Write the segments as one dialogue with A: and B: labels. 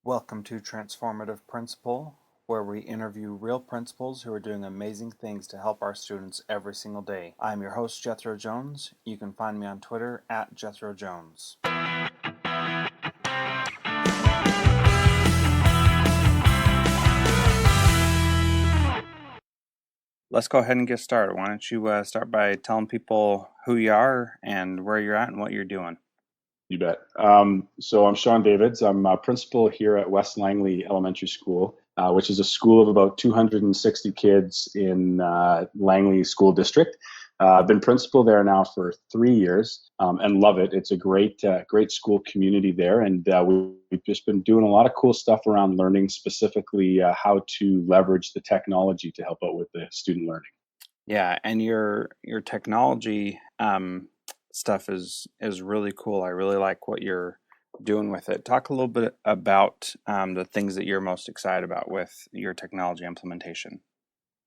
A: Welcome to Transformative Principal, where we interview real principals who are doing amazing things to help our students every single day. I'm your host, Jethro Jones. You can find me on Twitter at Jethro Jones. Let's go ahead and get started. Why don't you start by telling people who you are and where you're at and what you're doing?
B: You bet. So I'm Shawn Davids. I'm a principal here at West Langley Elementary School, which is a school of about 260 kids in Langley School District. I've been principal there now for 3 years and love it. It's a great school community there, and we've just been doing a lot of cool stuff around learning, specifically how to leverage the technology to help out with the student learning.
A: Yeah, and your technology stuff is really cool. I really like what you're doing with it. Talk a little bit about the things that you're most excited about with your technology implementation.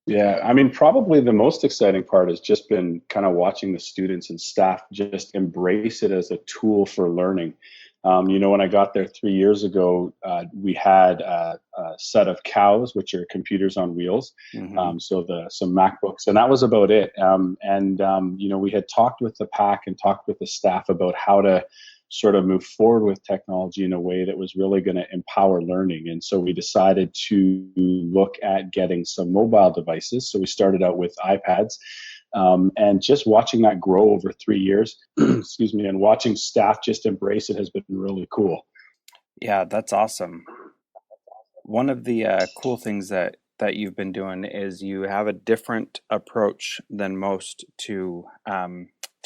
B: Yeah, I mean, probably the most exciting part has just been kind of watching the students and staff just embrace it as a tool for learning. When I got there 3 years ago, we had a set of cows, which are computers on wheels,
A: Mm-hmm.
B: some MacBooks, and that was about it. We had talked with the pack and talked with the staff about how to sort of move forward with technology in a way that was really going to empower learning. And so we decided to look at getting some mobile devices. So we started out with iPads. And just watching that grow over 3 years, excuse me, and watching staff just embrace it has been really cool.
A: Yeah, that's awesome. One of the cool things that you've been doing is you have a different approach than most to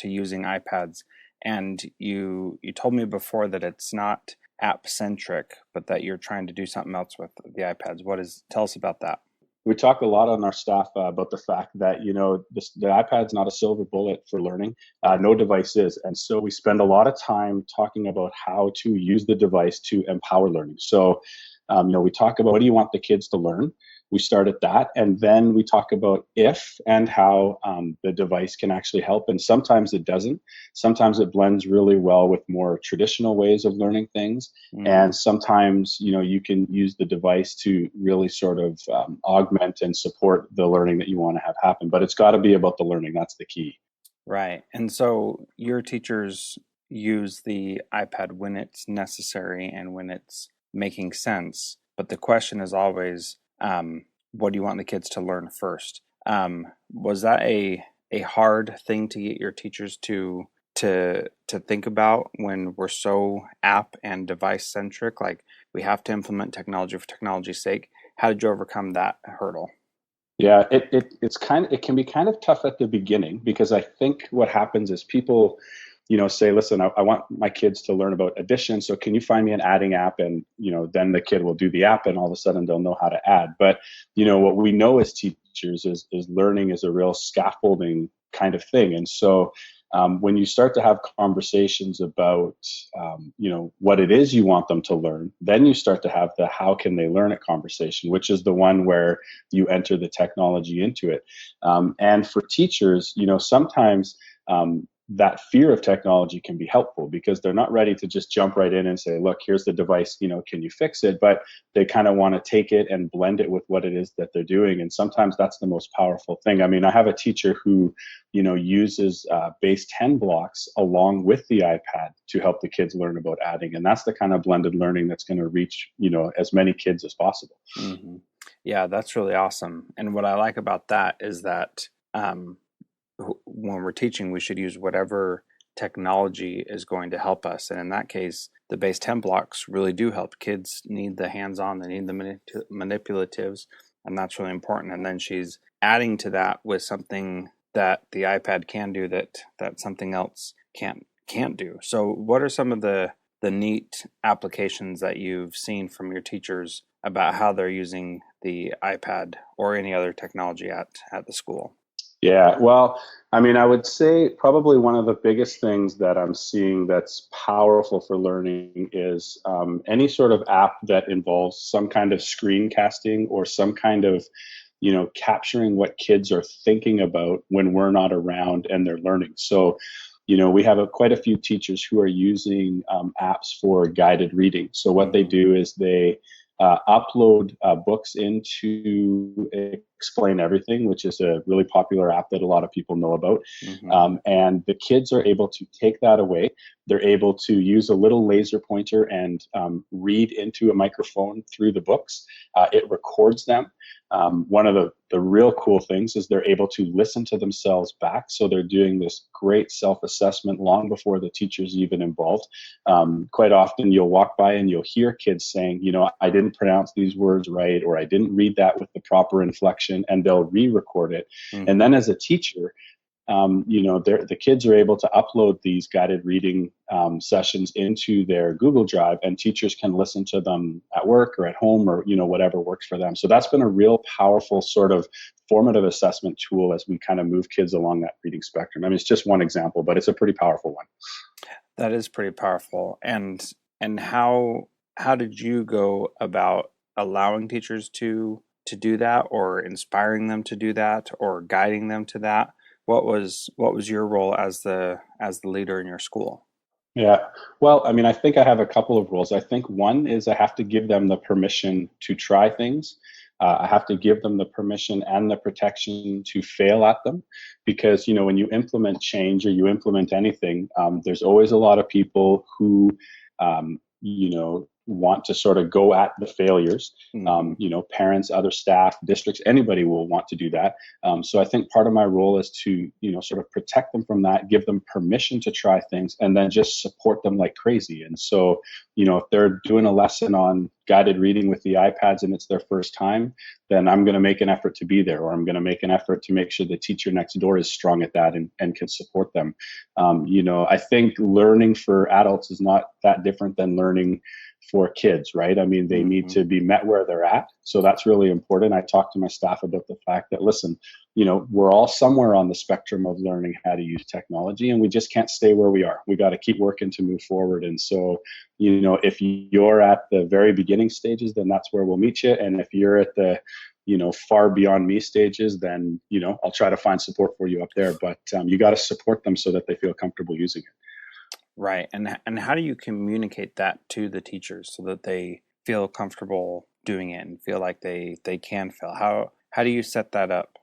A: using iPads, and you told me before that it's not app centric, but that you're trying to do something else with the iPads. Tell us about that?
B: We talk a lot on our staff about the fact that the iPad's not a silver bullet for learning. No device is, and so we spend a lot of time talking about how to use the device to empower learning. So, we talk about what do you want the kids to learn. We start at that, and then we talk about if and how the device can actually help. And sometimes it doesn't. Sometimes it blends really well with more traditional ways of learning things. And sometimes, you can use the device to really sort of augment and support the learning that you want to have happen. But it's got to be about the learning. That's the key.
A: Right. And so your teachers use the iPad when it's necessary and when it's making sense. But the question is always, what do you want the kids to learn first? Was that a hard thing to get your teachers to think about when we're so app and device centric? Like, we have to implement technology for technology's sake. How did you overcome that hurdle?
B: Yeah, it can be kind of tough at the beginning, because I think what happens is people, say, listen, I want my kids to learn about addition, so can you find me an adding app? And then the kid will do the app, and all of a sudden they'll know how to add. But what we know as teachers is learning is a real scaffolding kind of thing. And so when you start to have conversations about what it is you want them to learn, then you start to have the how can they learn it conversation, which is the one where you enter the technology into it. And for teachers, sometimes that fear of technology can be helpful, because they're not ready to just jump right in and say, look, here's the device, can you fix it? But they kind of want to take it and blend it with what it is that they're doing. And sometimes that's the most powerful thing. I mean, I have a teacher who, uses base 10 blocks along with the iPad to help the kids learn about adding. And that's the kind of blended learning that's going to reach, as many kids as possible.
A: Mm-hmm. Yeah, that's really awesome. And what I like about that is that when we're teaching, we should use whatever technology is going to help us. And in that case, the base 10 blocks really do help. Kids need the hands-on, they need the manipulatives, and that's really important. And then she's adding to that with something that the iPad can do that something else can't do. So what are some of the neat applications that you've seen from your teachers about how they're using the iPad or any other technology at the school?
B: Yeah, well, I mean, I would say probably one of the biggest things that I'm seeing that's powerful for learning is any sort of app that involves some kind of screencasting or some kind of, capturing what kids are thinking about when we're not around and they're learning. So we have quite a few teachers who are using apps for guided reading. So what they
A: Mm-hmm.
B: do is they upload books into Explain Everything, which is a really popular app that a lot of people know about.
A: Mm-hmm.
B: And the kids are able to take that away. They're able to use a little laser pointer and read into a microphone through the books. It records them. One of the real cool things is they're able to listen to themselves back. So they're doing this great self-assessment long before the teacher's even involved. Quite often you'll walk by and you'll hear kids saying, I didn't pronounce these words right, or I didn't read that with the proper inflection, and they'll re-record it. And
A: Mm-hmm.
B: then as a teacher, the kids are able to upload these guided reading sessions into their Google Drive, and teachers can listen to them at work or at home, or whatever works for them. So that's been a real powerful sort of formative assessment tool as we kind of move kids along that reading spectrum. I mean, it's just one example, but it's a pretty powerful one.
A: That is pretty powerful. And how did you go about allowing teachers to do that, or inspiring them to do that, or guiding them to that? What was your role as the leader in your school?
B: Yeah. Well, I mean, I think I have a couple of rules. I think one is I have to give them the permission to try things. I have to give them the permission and the protection to fail at them, because when you implement change or you implement anything, there's always a lot of people who want to sort of go at the failures.
A: Mm-hmm.
B: Parents, other staff, districts, anybody will want to do that. So I think part of my role is to sort of protect them from that, give them permission to try things, and then just support them like crazy. And so if they're doing a lesson on guided reading with the iPads and it's their first time, then I'm going to make an effort to be there, or I'm going to make an effort to make sure the teacher next door is strong at that and can support them. I think learning for adults is not that different than learning for kids, right? I mean, they need
A: Mm-hmm.
B: to be met where they're at. So that's really important. I talk to my staff about the fact that, listen, we're all somewhere on the spectrum of learning how to use technology, and we just can't stay where we are. We got to keep working to move forward. And so, if you're at the very beginning stages, then that's where we'll meet you. And if you're at the far beyond me stages, then I'll try to find support for you up there. But you got to support them so that they feel comfortable using it.
A: Right. And how do you communicate that to the teachers so that they feel comfortable doing it and feel like they can fail? How do you set that up?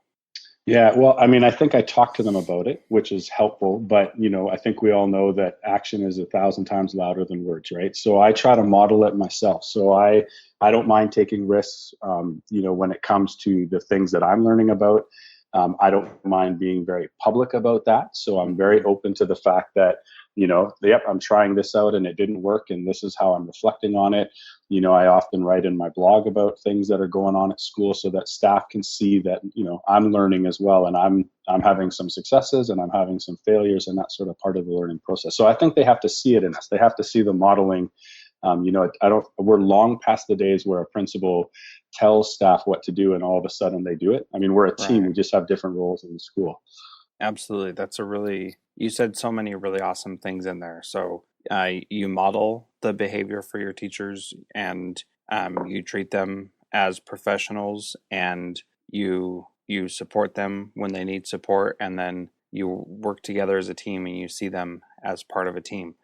B: Yeah, well, I mean, I think I talked to them about it, which is helpful. But I think we all know that action is 1,000 times louder than words, right? So I try to model it myself. So I don't mind taking risks, when it comes to the things that I'm learning about. I don't mind being very public about that. So I'm very
A: Mm-hmm.
B: open to the fact that, yep, I'm trying this out and it didn't work, and this is how I'm reflecting on it. I often write in my blog about things that are going on at school so that staff can see that, I'm learning as well, and I'm having some successes and I'm having some failures, and that's sort of part of the learning process. So I think they have to see it in us. They have to see the modeling. We're long past the days where a principal tells staff what to do and all of a sudden they do it. I mean, we're a team.
A: Right.
B: We just have different roles in the school.
A: Absolutely. You said so many really awesome things in there. So you model the behavior for your teachers, and you treat them as professionals, and you support them when they need support, and then you work together as a team and you see them as part of a team.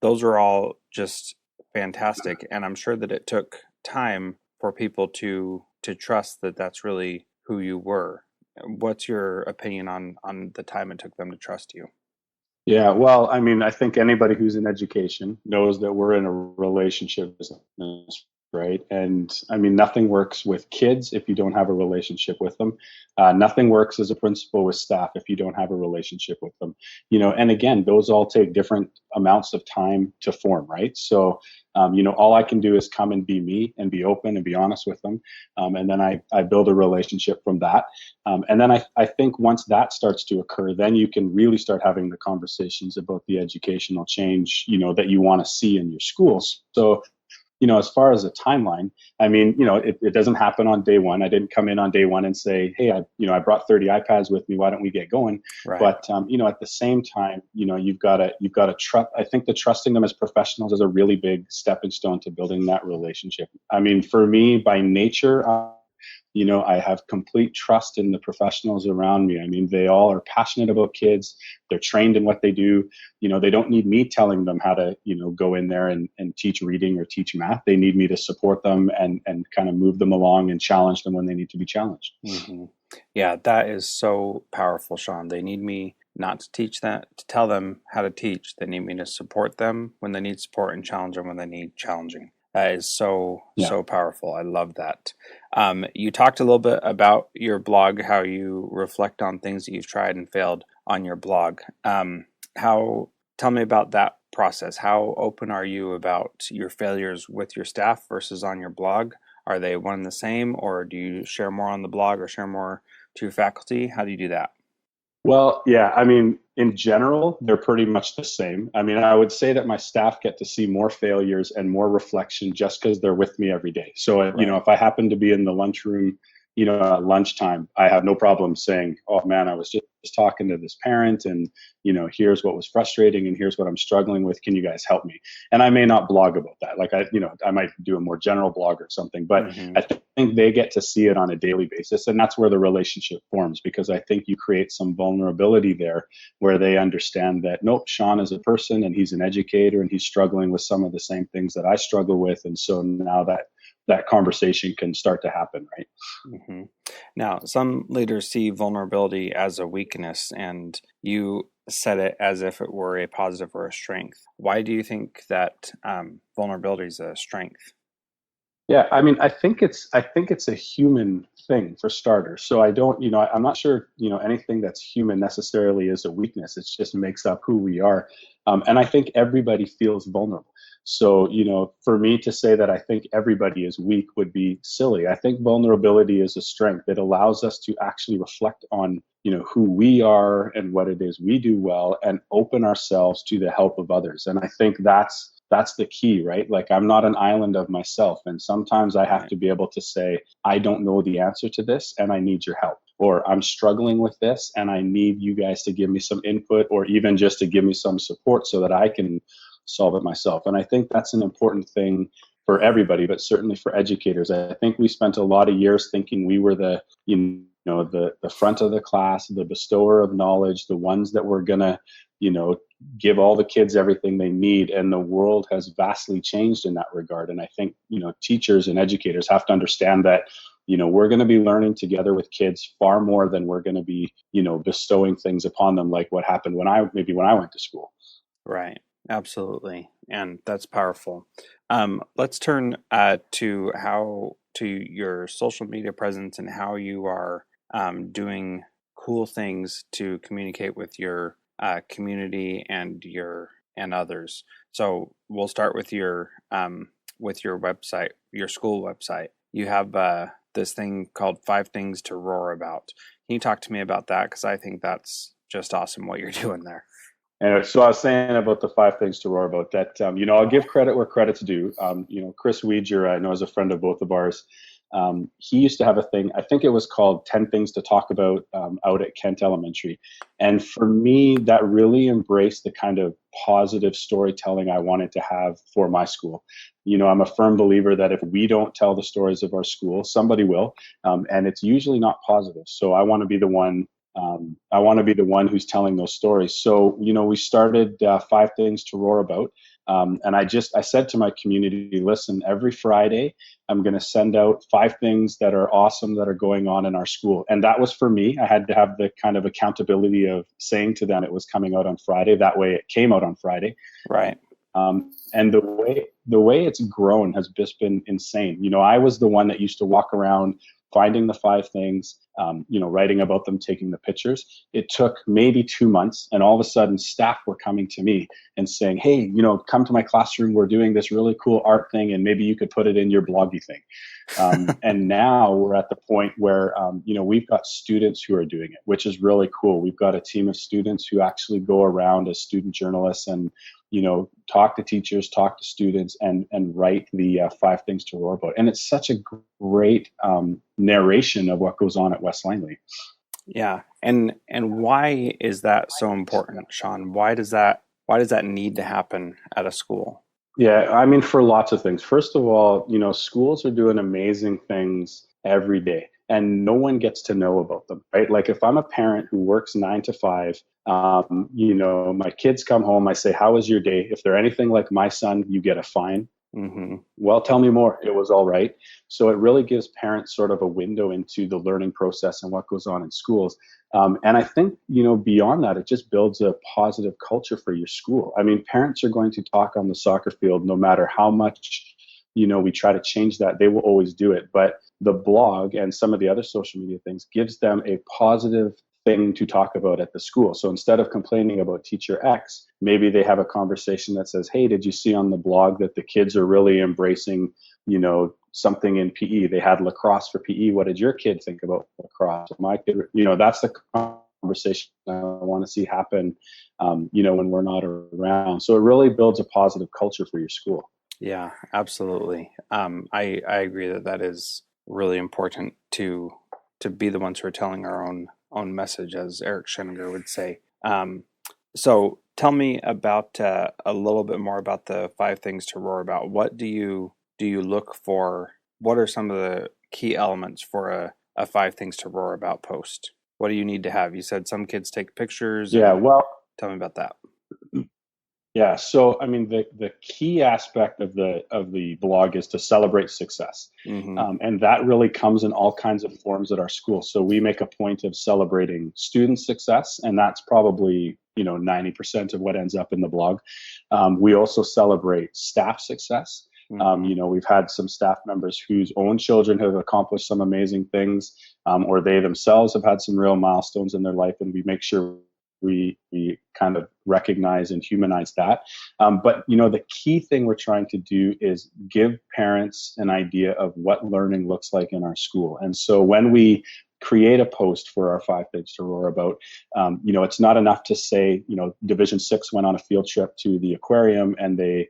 A: Those are all just fantastic, and I'm sure that it took time for people to trust that that's really who you were. What's your opinion on the time it took them to trust you?
B: Yeah, well, I mean, I think anybody who's in education knows that we're in a relationship business, right? And I mean, nothing works with kids if you don't have a relationship with them. Nothing works as a principal with staff if you don't have a relationship with them. And again, those all take different amounts of time to form, right? So, all I can do is come and be me and be open and be honest with them. And then I build a relationship from that. And then I think once that starts to occur, then you can really start having the conversations about the educational change, that you want to see in your schools. So, as far as a timeline, I mean, it doesn't happen on day one. I didn't come in on day one and say, hey, I brought 30 iPads with me. Why don't we get going?
A: Right.
B: But, at the same time, you've got to trust. I think that trusting them as professionals is a really big stepping stone to building that relationship. I mean, for me, by nature, I have complete trust in the professionals around me. I mean, they all are passionate about kids. They're trained in what they do. They don't need me telling them how to, go in there and teach reading or teach math. They need me to support them and kind of move them along and challenge them when they need to be challenged.
A: Hmm. Yeah, that is so powerful, Shawn. They need me not to teach that, to tell them how to teach. They need me to support them when they need support and challenge them when they need challenging. That is so,
B: Yeah.
A: so powerful. I love that. You talked a little bit about your blog, how you reflect on things that you've tried and failed on your blog. How, tell me about that process. How open are you about your failures with your staff versus on your blog? Are they one and the same, or do you share more on the blog or share more to your faculty? How do you do that?
B: Well, yeah, I mean, in general, they're pretty much the same. I mean, I would say that my staff get to see more failures and more reflection just because they're with me every day. So,
A: Right.
B: if I happen to be in the lunchroom, at lunchtime, I have no problem saying, oh man, I was just talking to this parent and, here's what was frustrating and here's what I'm struggling with. Can you guys help me? And I may not blog about that. Like I might do a more general blog or something, but
A: Hmm.
B: I think they get to see it on a daily basis. And that's where the relationship forms, because I think you create some vulnerability there where they understand that, nope, Shawn is a person and he's an educator and he's struggling with some of the same things that I struggle with. And so now that conversation can start to happen, right?
A: Hmm. Now, some leaders see vulnerability as a weakness, and you said it as if it were a positive or a strength. Why do you think that vulnerability is a strength?
B: Yeah, I mean, I think it's a human thing for starters. So I don't, I'm not sure, anything that's human necessarily is a weakness. It just makes up who we are. And I think everybody feels vulnerable. So, for me to say that I think everybody is weak would be silly. I think vulnerability is a strength. It allows us to actually reflect on, who we are and what it is we do well and open ourselves to the help of others. And I think that's the key, right? Like, I'm not an island of myself. And sometimes I have
A: Right.
B: to be able to say, I don't know the answer to this and I need your help. Or I'm struggling with this and I need you guys to give me some input or even just to give me some support so that I can solve it myself. And I think that's an important thing for everybody, but certainly for educators. I think we spent a lot of years thinking we were the front of the class, the bestower of knowledge, the ones that were gonna, you know, give all the kids everything they need. And the world has vastly changed in that regard. And I think, teachers and educators have to understand that, we're going to be learning together with kids far more than we're going to be, bestowing things upon them, like what happened when I went to school.
A: Right. Absolutely. And that's powerful. Let's turn to your social media presence and how you are doing cool things to communicate with your community and and others. So we'll start with your website, your school website. You have this thing called Five Things to Roar About. Can you talk to me about that? Because I think that's just awesome what you're doing there.
B: And so I was saying about the five things to roar about that, I'll give credit where credit's due. Chris Weeger, I know is a friend of both of ours. He used to have a thing, I think it was called 10 Things to Talk About out at Kent Elementary. And for me, that really embraced the kind of positive storytelling I wanted to have for my school. I'm a firm believer that if we don't tell the stories of our school, somebody will. And it's usually not positive. So I want to be the one who's telling those stories. So, we started Five Things to Roar About. And I said to my community, listen, every Friday, I'm going to send out five things that are awesome that are going on in our school. And that was for me. I had to have the kind of accountability of saying to them it was coming out on Friday. That way it came out on Friday.
A: Right.
B: And the way it's grown has just been insane. I was the one that used to walk around finding the five things, writing about them, taking the pictures. It took maybe 2 months, and all of a sudden, staff were coming to me and saying, "Hey, come to my classroom. We're doing this really cool art thing, and maybe you could put it in your bloggy thing." And now we're at the point where, we've got students who are doing it, which is really cool. We've got a team of students who actually go around as student journalists and talk to teachers, talk to students, and write the five things to roar about. And it's such a great narration of what goes on at West Langley.
A: Yeah. And why is that so important, Shawn? Why does that need to happen at a school?
B: Yeah, I mean, for lots of things. First of all, schools are doing amazing things every day, and no one gets to know about them, right? Like if I'm a parent who works 9 to 5, my kids come home, I say, how was your day? If they're anything like my son, you get a fine.
A: Mm-hmm.
B: Well, tell me more. It was all right. So it really gives parents sort of a window into the learning process and what goes on in schools. And I think, beyond that, it just builds a positive culture for your school. I mean, parents are going to talk on the soccer field no matter how much, we try to change that. They will always do it. But the blog and some of the other social media things gives them a positive thing to talk about at the school. So instead of complaining about teacher X, maybe they have a conversation that says, hey, did you see on the blog that the kids are really embracing, something in PE? They had lacrosse for PE. What did your kid think about lacrosse? My kid, that's the conversation I want to see happen, when we're not around. So it really builds a positive culture for your school.
A: Yeah, absolutely. I agree that that is really important to be the ones who are telling our own message, as Eric Scheninger would say. So tell me about a little bit more about the 5 things to roar about. What do you look for? What are some of the key elements for a 5 things to roar about post? What do you need to have? You said some kids take pictures,
B: Yeah,
A: and
B: well,
A: tell me about that.
B: yeah. So, I mean, the key aspect of the blog is to celebrate success,
A: Mm-hmm.
B: and that really comes in all kinds of forms at our school. So we make a point of celebrating student success, and that's probably 90% of what ends up in the blog. We also celebrate staff success.
A: Mm-hmm.
B: We've had some staff members whose own children have accomplished some amazing things, or they themselves have had some real milestones in their life, and we make sure we kind of recognize and humanize that. But the key thing we're trying to do is give parents an idea of what learning looks like in our school. And so when we create a post for our 5 things to roar about, it's not enough to say, Division 6 went on a field trip to the aquarium and they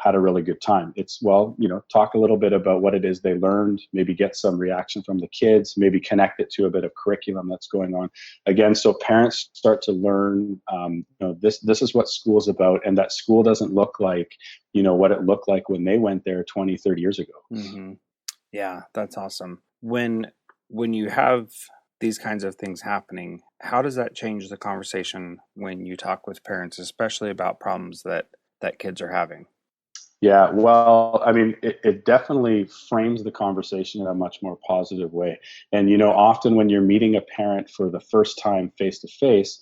B: had a really good time. It's, well, talk a little bit about what it is they learned, maybe get some reaction from the kids, maybe connect it to a bit of curriculum that's going on. Again, so parents start to learn, this is what school's about, and that school doesn't look like, what it looked like when they went there 20, 30 years ago.
A: Mm-hmm. Yeah, that's awesome. When you have these kinds of things happening, how does that change the conversation when you talk with parents, especially about problems that kids are having?
B: Yeah, well, I mean, it definitely frames the conversation in a much more positive way. And, often when you're meeting a parent for the first time face to face,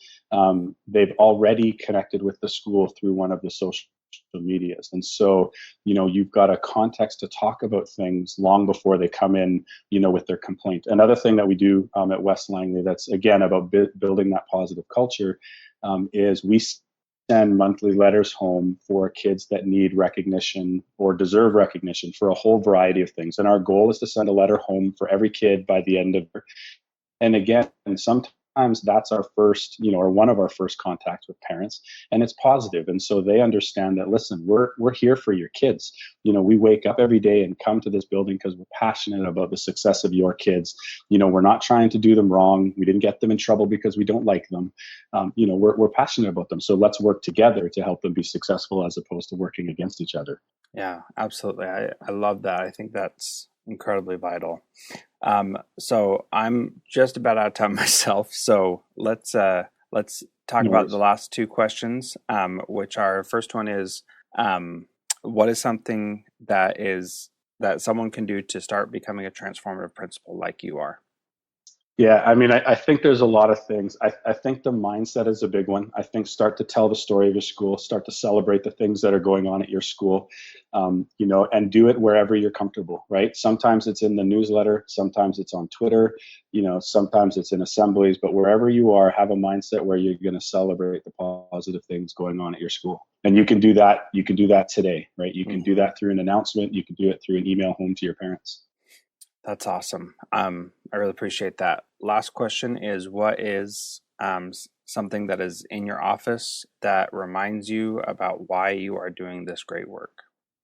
B: they've already connected with the school through one of the social medias. And so, you've got a context to talk about things long before they come in, with their complaint. Another thing that we do at West Langley that's, again, about building that positive culture, is we send monthly letters home for kids that need recognition or deserve recognition for a whole variety of things. And our goal is to send a letter home for every kid by the end of. And again, sometimes that's our first, or one of our first contacts with parents, and it's positive. And so they understand that, listen, we're here for your kids. We wake up every day and come to this building because we're passionate about the success of your kids. We're not trying to do them wrong. We didn't get them in trouble because we don't like them. We're passionate about them. So let's work together to help them be successful as opposed to working against each other.
A: Yeah, absolutely. I love that. I think that's incredibly vital. So I'm just about out of time myself. So let's talk
B: No
A: about the
B: worries.
A: last 2 questions, which are, first one is, what is something that someone can do to start becoming a transformative principal like you are?
B: Yeah, I mean, I think there's a lot of things. I think the mindset is a big one. I think start to tell the story of your school, start to celebrate the things that are going on at your school, and do it wherever you're comfortable, right? Sometimes it's in the newsletter, sometimes it's on Twitter, sometimes it's in assemblies, but wherever you are, have a mindset where you're going to celebrate the positive things going on at your school. And you can do that. You can do that today, right? You can do
A: Hmm.
B: that through an announcement. You can do it through an email home to your parents.
A: That's awesome. I really appreciate that. Last question is, what is something that is in your office that reminds you about why you are doing this great work?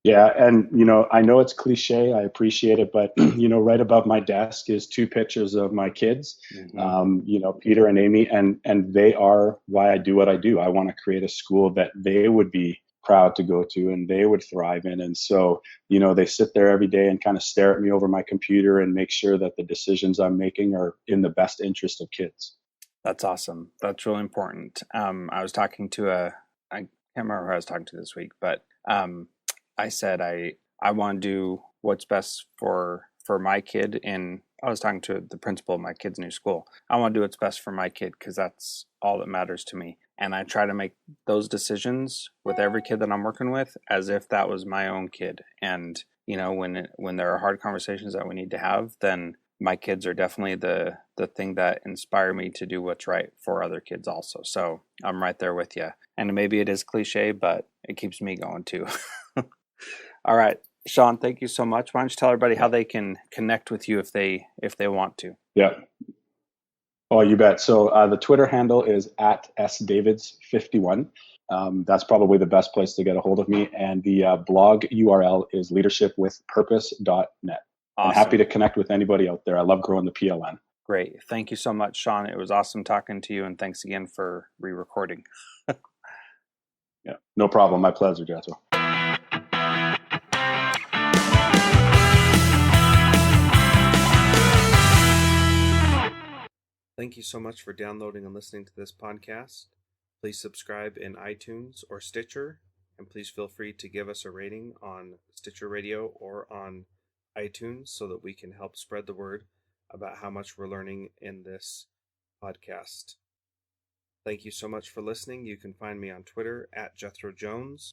B: Yeah, and I know it's cliche. I appreciate it, but right above my desk is 2 pictures of my kids,
A: Hmm.
B: Peter and Amy, and they are why I do what I do. I want to create a school that they would be proud to go to and they would thrive in. And so, they sit there every day and kind of stare at me over my computer and make sure that the decisions I'm making are in the best interest of kids.
A: That's awesome. That's really important. I was talking to I can't remember who I was talking to this week, but I said I want to do what's best for my kid. And I was talking to the principal of my kid's new school. I want to do what's best for my kid because that's all that matters to me. And I try to make those decisions with every kid that I'm working with as if that was my own kid. And when there are hard conversations that we need to have, then my kids are definitely the thing that inspire me to do what's right for other kids also. So I'm right there with you. And maybe it is cliche, but it keeps me going too. All right, Shawn, thank you so much. Why don't you tell everybody how they can connect with you if they want to?
B: Yeah. Oh, you bet. So the Twitter handle is at sdavids51. That's probably the best place to get a hold of me. And the blog URL is leadershipwithpurpose.net. And happy
A: Awesome.
B: to connect with anybody out there. I love growing the PLN.
A: Great. Thank you so much, Shawn. It was awesome talking to you, and thanks again for re-recording.
B: Yeah, no problem. My pleasure, Jethro.
A: Thank you so much for downloading and listening to this podcast. Please subscribe in iTunes or Stitcher, and please feel free to give us a rating on Stitcher Radio or on iTunes so that we can help spread the word about how much we're learning in this podcast. Thank you so much for listening. You can find me on Twitter at Jethro Jones.